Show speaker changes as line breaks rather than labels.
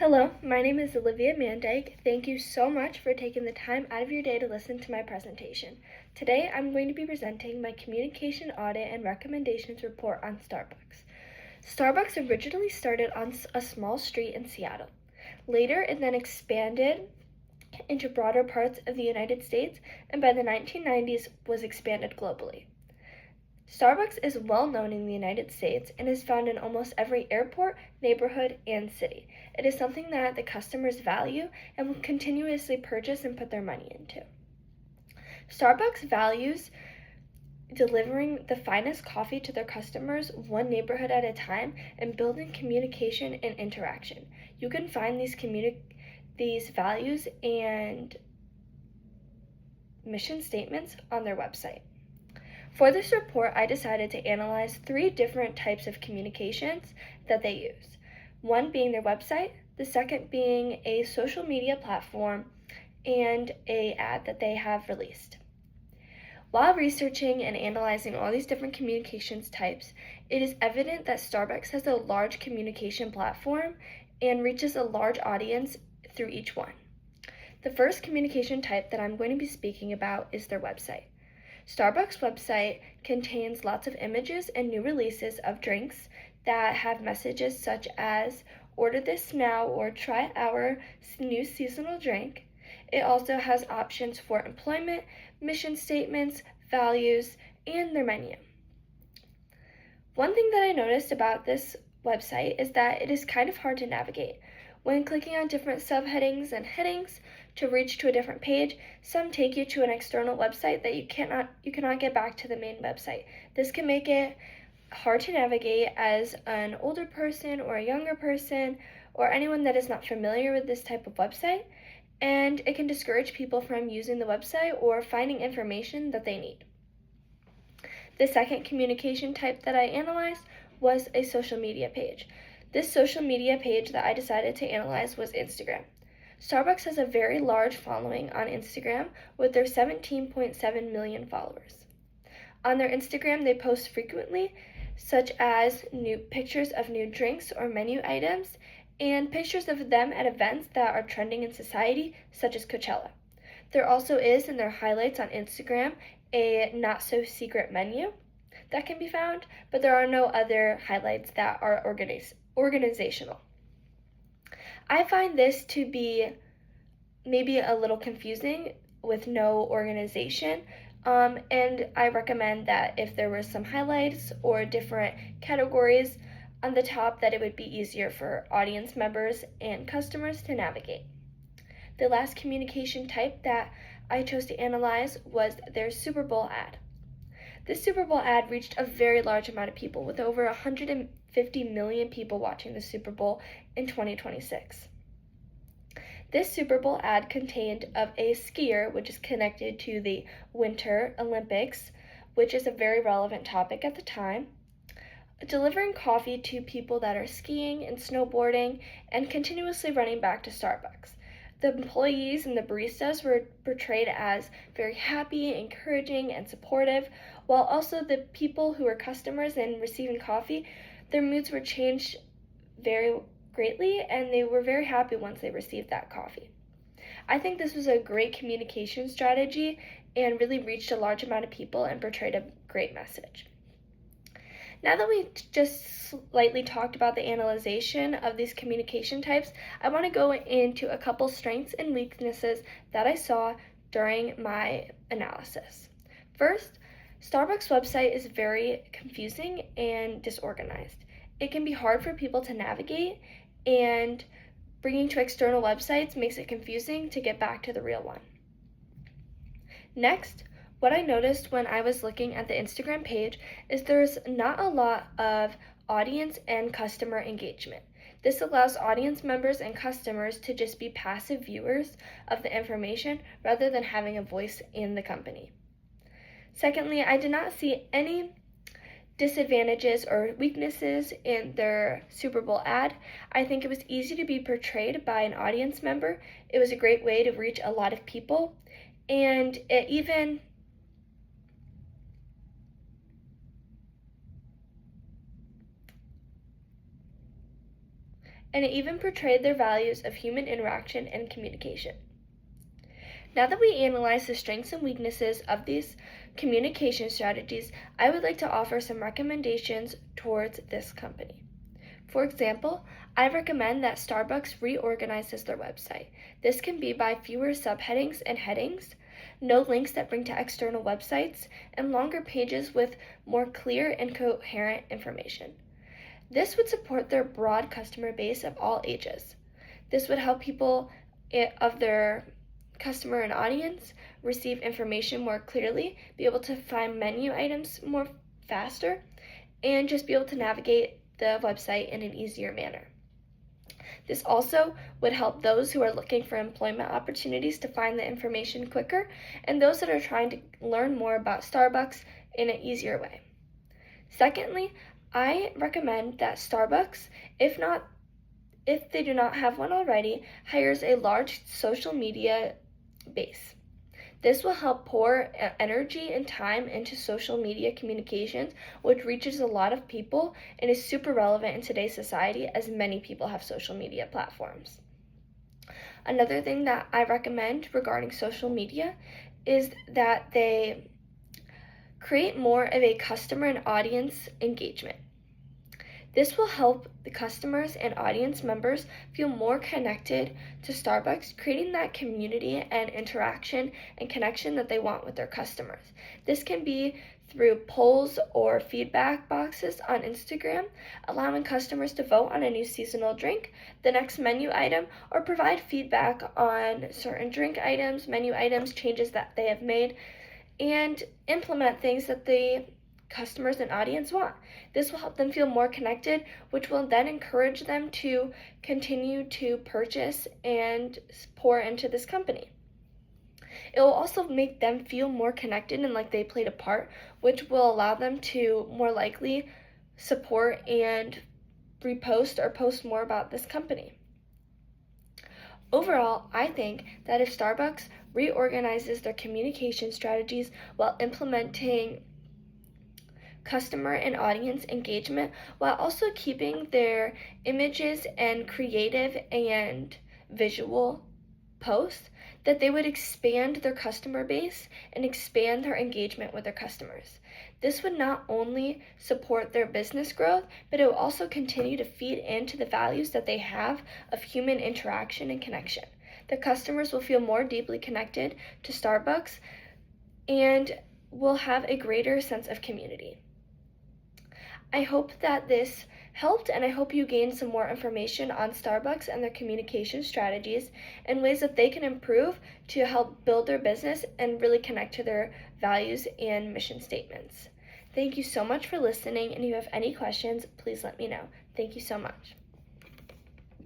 Hello, my name is Olivia Mandyke. Thank you so much for taking the time out of your day to listen to my presentation. Today I'm going to be presenting my Communication Audit and Recommendations Report on Starbucks. Starbucks originally started on a small street in Seattle. Later, it then expanded into broader parts of the United States, and by the 1990s was expanded globally. Starbucks is well known in the United States and is found in almost every airport, neighborhood, and city. It is something that the customers value and will continuously purchase and put their money into. Starbucks values delivering the finest coffee to their customers one neighborhood at a time and building communication and interaction. You can find these values and mission statements on their website. For this report, I decided to analyze 3 different types of communications that they use. One being their website, the second being a social media platform, and an ad that they have released. While researching and analyzing all these different communications types, it is evident that Starbucks has a large communication platform and reaches a large audience through each one. The first communication type that I'm going to be speaking about is their website. Starbucks' website contains lots of images and new releases of drinks that have messages such as order this now or try our new seasonal drink. It also has options for employment, mission statements, values, and their menu. One thing that I noticed about this website is that it is kind of hard to navigate. When clicking on different subheadings and headings to reach to a different page, some take you to an external website that you cannot get back to the main website. This can make it hard to navigate as an older person or a younger person or anyone that is not familiar with this type of website, and it can discourage people from using the website or finding information that they need. The second communication type that I analyzed was a social media page. This social media page that I decided to analyze was Instagram. Starbucks has a very large following on Instagram with their 17.7 million followers. On their Instagram, they post frequently, such as new pictures of new drinks or menu items, and pictures of them at events that are trending in society, such as Coachella. There also is, in their highlights on Instagram, a not-so-secret menu that can be found, but there are no other highlights that are organizational. I find this to be maybe a little confusing with no organization, and I recommend that if there were some highlights or different categories on the top, that it would be easier for audience members and customers to navigate. The last communication type that I chose to analyze was their Super Bowl ad. This Super Bowl ad reached a very large amount of people, with over 150 million people watching the Super Bowl in 2026. This Super Bowl ad contained of a skier, which is connected to the Winter Olympics, which is a very relevant topic at the time, delivering coffee to people that are skiing and snowboarding and continuously running back to Starbucks. The employees and the baristas were portrayed as very happy, encouraging, and supportive, while also the people who were customers and receiving coffee, their moods were changed very greatly, and they were very happy once they received that coffee. I think this was a great communication strategy and really reached a large amount of people and portrayed a great message. Now that we just slightly talked about the analyzation of these communication types, I want to go into a couple strengths and weaknesses that I saw during my analysis. First, Starbucks' website is very confusing and disorganized. It can be hard for people to navigate, and bringing to external websites makes it confusing to get back to the real one. Next, what I noticed when I was looking at the Instagram page is there's not a lot of audience and customer engagement. This allows audience members and customers to just be passive viewers of the information rather than having a voice in the company. Secondly, I did not see any disadvantages or weaknesses in their Super Bowl ad. I think it was easy to be portrayed by an audience member. It was a great way to reach a lot of people, and it even and it even portrayed their values of human interaction and communication. Now that we analyze the strengths and weaknesses of these communication strategies, I would like to offer some recommendations towards this company. For example, I recommend that Starbucks reorganizes their website. This can be by fewer subheadings and headings, no links that bring to external websites, and longer pages with more clear and coherent information. This would support their broad customer base of all ages. This would help people of their customer and audience receive information more clearly, be able to find menu items more faster, and just be able to navigate the website in an easier manner. This also would help those who are looking for employment opportunities to find the information quicker, and those that are trying to learn more about Starbucks in an easier way. Secondly, I recommend that Starbucks, if they do not have one already, hires a large social media base. This will help pour energy and time into social media communications, which reaches a lot of people and is super relevant in today's society as many people have social media platforms. Another thing that I recommend regarding social media is that they create more of a customer and audience engagement. This will help the customers and audience members feel more connected to Starbucks, creating that community and interaction and connection that they want with their customers. This can be through polls or feedback boxes on Instagram, allowing customers to vote on a new seasonal drink, the next menu item, or provide feedback on certain drink items, menu items, changes that they have made, and implement things that the customers and audience want. This will help them feel more connected, which will then encourage them to continue to purchase and pour into this company. It will also make them feel more connected and like they played a part, which will allow them to more likely support and repost or post more about this company. Overall, I think that if Starbucks reorganizes their communication strategies while implementing customer and audience engagement while also keeping their images and creative and visual posts, that they would expand their customer base and expand their engagement with their customers. This would not only support their business growth, but it will also continue to feed into the values that they have of human interaction and connection. The customers will feel more deeply connected to Starbucks and will have a greater sense of community. I hope that this helped, and I hope you gained some more information on Starbucks and their communication strategies and ways that they can improve to help build their business and really connect to their values and mission statements. Thank you so much for listening, and if you have any questions, please let me know. Thank you so much.